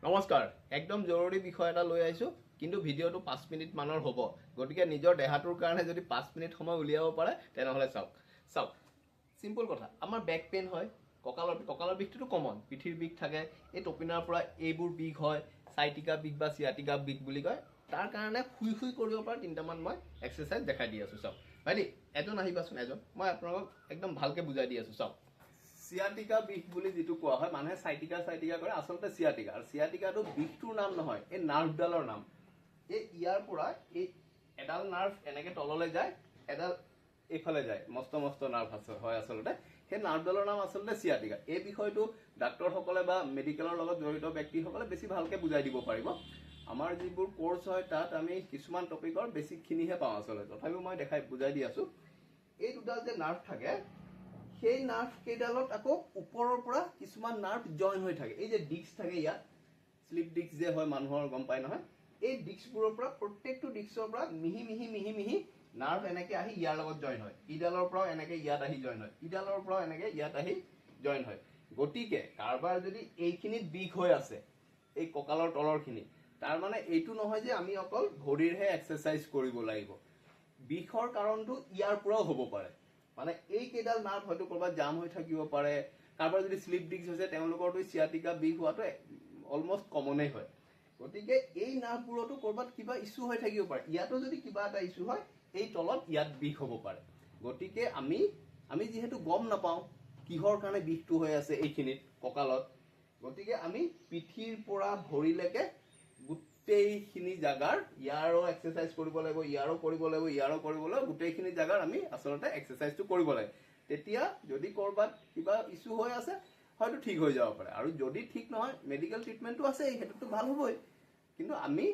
নমস্কাৰ একদম জৰুৰী বিষয় এটা লৈ আহিছো কিন্তু ভিডিওটো 5 মিনিট মানৰ হ'ব গতিকে নিজৰ দেহাটোৰ কাৰণে যদি 5 মিনিট সময় উলিয়াব পাৰে তেনেহলে চাওক সিম্পল কথা আমাৰ বেক পেইন হয় কঁকালৰ বিষটো কমন পিঠিৰ বিষ থাকে এই টপিনাৰ পৰা এইবোৰ বিষ হয় সাইটিকা বিষ বা সিয়াটিকা বিষ বুলি কয় তাৰ কাৰণে শুই কৰিব পৰা তিনটামান মই এক্সাৰসাইজ দেখাই দি আছো চাওক ভাইটি এজন আহিবাচোন এজন মই আপোনাক একদম ভালকে বুজাই দি আছো চাওক সিয়াটিকা বিষ বুলি যেটো কোৱা হয় মানুহে সাইটিকা কৰে আসলতে সিয়াটিকা আৰু সিয়াটিকাটো বিষটোৰ নাম নহয় এই নাৰ্ভডালৰ নাম এই ইয়াৰ পৰা এই এডাল নাৰ্ভ এনেকে তললৈ যায় এডাল এইফালে যায় মস্ত নাৰ্ভ আছে হয় আসলতে সেই নাৰ্ভডালৰ নাম আসলতে সিয়াটিকা এই বিষয়টো ডাক্তৰ সকলে বা মেডিকেলৰ লগত জড়িত ব্যক্তি সকলে বেছি ভালকে বুজাই দিব পাৰিব আমাৰ যিবোৰ কোৰ্স হয় তাত আমি কিছুমান টপিকৰ বেছিক খিনিহে পাওঁ আসলতে তথাপিও মই দেখাই বুজাই দি আছো এই দুডাল যে নাৰ্ভ থাকে সেই নাৰ্ভ কেইডালত আকৌ ওপৰৰ পৰা কিছুমান নাৰ্ভ জয়েন হৈ থাকে এই যে ডিস্ক থাকে ইয়াত স্লিপ ডিস্ক যে হয় মানুহৰ গম পায় নহয় এই ডিস্কবোৰৰ পৰা প্ৰত্যেকটো ডিস্কৰ পৰা মিহি নাৰ্ভ এনেকে আহি ইয়াৰ লগত জয়েন হয় ইডালৰ পৰা এনেকে ইয়াত আহি জয়েন হয় ইডালৰ পৰা এনেকে ইয়াত আহি জয়েন হয় গতিকে কাৰবাৰ যদি এইখিনিত বিষ হৈ আছে এই কঁকালৰ তলৰখিনি তাৰ মানে এইটো নহয় যে আমি অকল ভৰিৰহে এক্সাৰসাইজ কৰিব লাগিব বিষৰ কাৰণটো ইয়াৰ পৰাও হ'ব পাৰে মানে এই কেইডাল নাৰ্ভ হয়তো কৰবাত জাম হৈ থাকিব পাৰে কাৰবাৰ যদি স্লিপ ডিস্ক হৈছে তেওঁলোকৰটো সিয়াটিকা বিষ হোৱাটো অলমোস্ট কমনে হয় গতিকে এই নাৰ্ভবোৰতো কৰবাত কিবা ইস্যু হৈ থাকিব পাৰে ইয়াতো যদি কিবা এটা ইস্যু হয় এই তলত ইয়াত বিষ হ'ব পাৰে গতিকে আমি যেহেতু গম নাপাওঁ কিহৰ কাৰণে বিষটো হৈ আছে এইখিনিত কঁকালত গতিকে আমি পিঠিৰ পৰা ভৰিলৈকে গোটেইখিনি জাগাৰ ইয়াৰো এক্সাৰসাইজ কৰিব লাগিব ইয়াৰো কৰিব লাগিব ইয়াৰো কৰিব লাগিব গোটেইখিনি জাগাৰ আমি আসলতে এক্সাৰসাইজটো কৰিব লাগে তেতিয়া যদি কৰবাত কিবা ইস্যু হৈ আছে হয়তো ঠিক হৈ যাব পাৰে আৰু যদি ঠিক নহয় মেডিকেল ট্ৰিটমেন্টটো আছে হেতুটো ভাল হ'বই কিন্তু আমি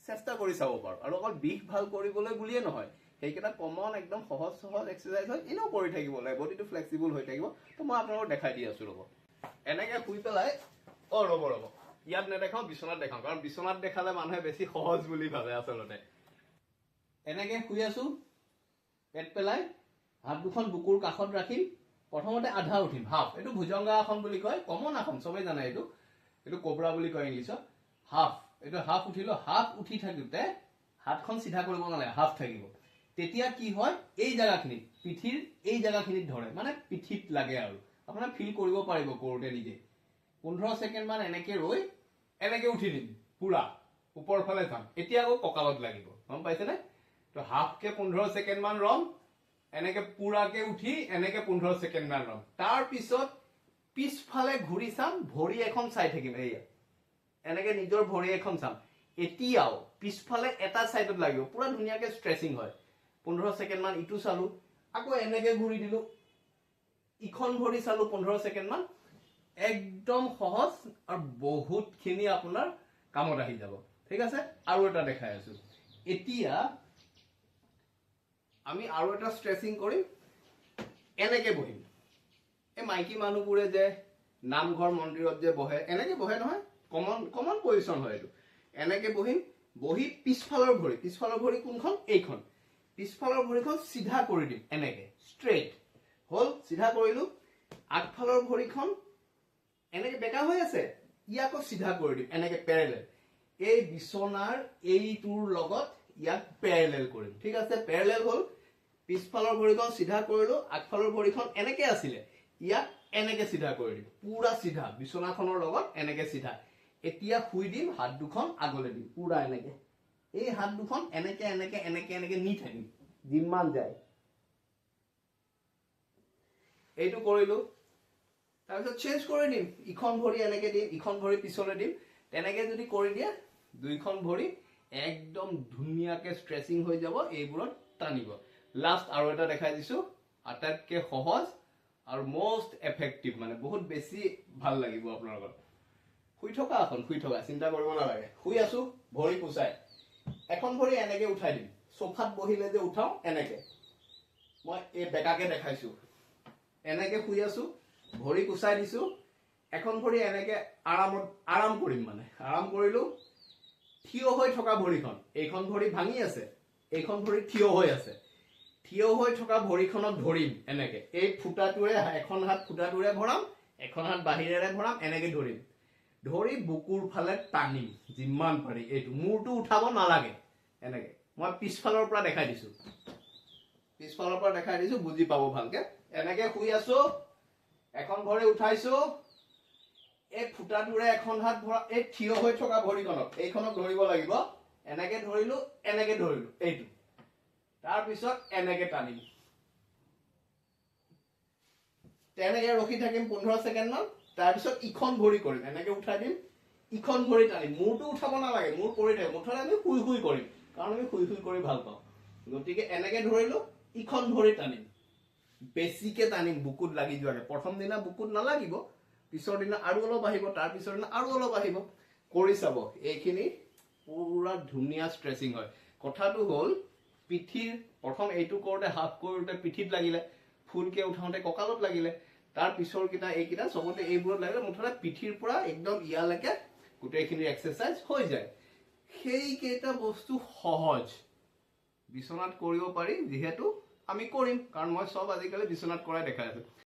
চেষ্টা কৰি চাব পাৰো আৰু অকল বিষ ভাল কৰিবলৈ বুলিয়ে নহয় সেইকেইটা কমন একদম সহজ এক্সাৰসাইজ হয় এনেও কৰি থাকিব লাগে বডিটো ফ্লেক্সিবল হৈ থাকিব তো মই আপোনালোকক দেখাই দি আছো ৰ'ব এনেকে শুই পেলাই ৰ'ব ইয়াত নেদেখাও বিছনাত দেখাও কাৰণ বিছনাত দেখালে মানুহে বেছি সহজ বুলি ভাবে আসলতে এনেকে শুই আছো পেট পেলাই হাত দুখন বুকুৰ কাষত ৰাখিম প্ৰথমতে আধা উঠিম হাফ এইটো ভুজংগাসন বুলি কয় কমন আসন সবেই জানে এইটো কোবৰা বুলি কয় ইংলিছত হাফ এইটো হাফ উঠিলো হাফ উঠি থাকোতে হাতখন সিধা কৰিব নালাগে হাফ থাকিব তেতিয়া কি হয় এই জায়গাখিনি পিঠিৰ এই জায়গাখিনিত ধৰে মানে পিঠিত লাগে আৰু আপোনাৰ ফিল কৰিব পাৰিব কৰোতে নিজে 15 সেকেন্ড মান এনেকে ৰৈ এনেকে উঠি দিম পুৰা ওপৰ ফালে যাম এতিয়া আকৌ কঁকালত লাগিব গম পাইছে নে তো হাফকে 15 সেকেন্ড মান ৰম এনেকে পুৰাকে উঠি এনেকে 15 সেকেন্ড মান ৰম তাৰ পিছত পিছফালে ঘূৰি চাম ভৰি এখন চাই থাকিম এইয়া এনেকে নিজৰ ভৰি এখন চাম এতিয়াও পিছফালে এটা সাইডত লাগিব পুৰা ধুনিয়াকে ষ্ট্ৰেচিং হয় 15 সেকেন্ড মান ইটো চালু আকৌ এনেকে ঘূৰি দিলো ইখন ভৰি চালু 15 সেকেন্ড মান একদম সহজ আৰু বহুত খিনি আপোনাৰ কামত আহি যাব ঠিক আছে আৰু এটা দেখাই আছো এতিয়া আমি আৰু এটা ষ্ট্ৰেচিং কৰিম এনেকে বহিম এই মাইকী মানুহবোৰে যে নামঘৰ মন্দিৰত যে বহে এনেকে বহে নহয় কমন পজিশন হয় এইটো এনেকে বহিম বহি পিছফালৰ ভৰি কোনখন এইখন পিছফালৰ ভৰিখন সিধা কৰি দিম এনেকে ষ্ট্ৰেট হল সিধা কৰিলো আগফালৰ ভৰিখন এনেকে বেকা হৈ আছে ইয়াকো সিধা কৰি দিম এনেকে প্যাৰেলেল এই বিছনাৰ এইটোৰ লগত ইয়াক প্যাৰেলেল কৰিম ঠিক আছে প্যাৰেলেল হল পিছফালৰ ভৰিখন সিধা কৰিলো আগফালৰ ভৰিখন এনেকে আছিল ইয়াক এনেকে সিধা কৰি দিম পুৰা সিধা বিছনাখনৰ লগত এনেকে সিধা এতিয়া শুই দিম হাত দুখন আগলে দিম পুৰা এনেকে এই হাত দুখন এনেকে নি থাকিম যিমান যায় এইটো কৰিলো তাৰপিছত চেঞ্জ কৰি দিম ইখন ভৰি এনেকে দিম ইখন ভৰি পিছলে দিম তেনেকে যদি কৰি দিয়া দুইখন ভৰি একদম ধুনিয়াকে ষ্ট্ৰেচিং হৈ যাব এইবোৰত টানিব লাষ্ট আৰু এটা দেখাই দিছো আটাইতকৈ সহজ আৰু মোস্ট এফেক্টিভ মানে বহুত বেছি ভাল লাগিব আপোনালোকৰ শুই থকা চিন্তা কৰিব নালাগে শুই আছো ভৰি কুচাই এখন ভৰি এনেকে উঠাই দিম সোফাত বহিলে যে উঠাও এনেকে মই এই বেকাকে দেখাইছো এনেকে শুই আছো ভৰি কুচাই দিছো এখন ভৰি এনেকে আৰাম কৰিম মানে আৰাম কৰিলো থিয় হৈ থকা ভৰিখন এইখন ভৰি ভাঙি আছে এইখন ভৰি থিয় হৈ আছে থিয় হৈ থকা ভৰিখনক ধৰিম এনেকে এই ফুটাটোৰে এখন হাত ফুটাটোৰে ভৰাম এখন হাত বাহিৰেৰে ভৰাম এনেকে ধৰিম ধৰি বুকুৰ ফালে টানিম যিমান পাৰি এইটো মূৰটো উঠাব নালাগে এনেকে মই পিছফালৰ পৰা দেখাই দিছো বুজি পাব ভালকে এনেকে শুই আছো এখন ভৰি উঠাইছো এই ফুটাটোৰে এখন হাত ভৰা এই থিয় হৈ থকা ভৰিখনক এইখনক ধৰিব লাগিব এনেকে ধৰিলো এইটো তাৰ পিছত এনেকে টানিম তেনেকে ৰখি থাকিম 15 সেকেন্ড মান তাৰ পিছত ইখন ভৰি কৰিম এনেকে উঠাই দিম ইখন ভৰি টানিম মূৰটো উঠাব নালাগে মূৰ পৰি থাকিব মুঠতে আমি শুই কৰিম কাৰণ আমি শুই কৰি ভাল পাওঁ গতিকে এনেকে ধৰিলো ইখন ভৰি টানিম বেছিকে টানিম বুকুত লাগি যোৱাকে প্ৰথম দিনা বুকুত নালাগিব পিছৰ দিনা আৰু অলপ আহিব তাৰ পিছৰ দিনা আৰু অলপ আহিব কৰি চাব এইখিনি পুৰা ধুনীয়া ষ্ট্ৰেচিং হয় কথাটো হ'ল পিঠিৰ প্ৰথম এইটো কৰোতে হাফ কৰোতে পিঠিত লাগিলে ফুলকে উঠাওতে কঁকালত লাগিলে তাৰ পিছৰ কিটা এইকিটা সবতে এইবোৰত লাগিলে মুঠতে পিঠিৰ পৰা একদম ইয়ালৈকে গোটেইখিনি এক্সাৰসাইজ হৈ যায় সেই কেইটা বস্তু সহজ বিছনাত কৰিব পাৰি যেহেতু আমি কৰিম কাৰণ মই সব আজিকালি বিছনাত কৰাই দেখাই আছো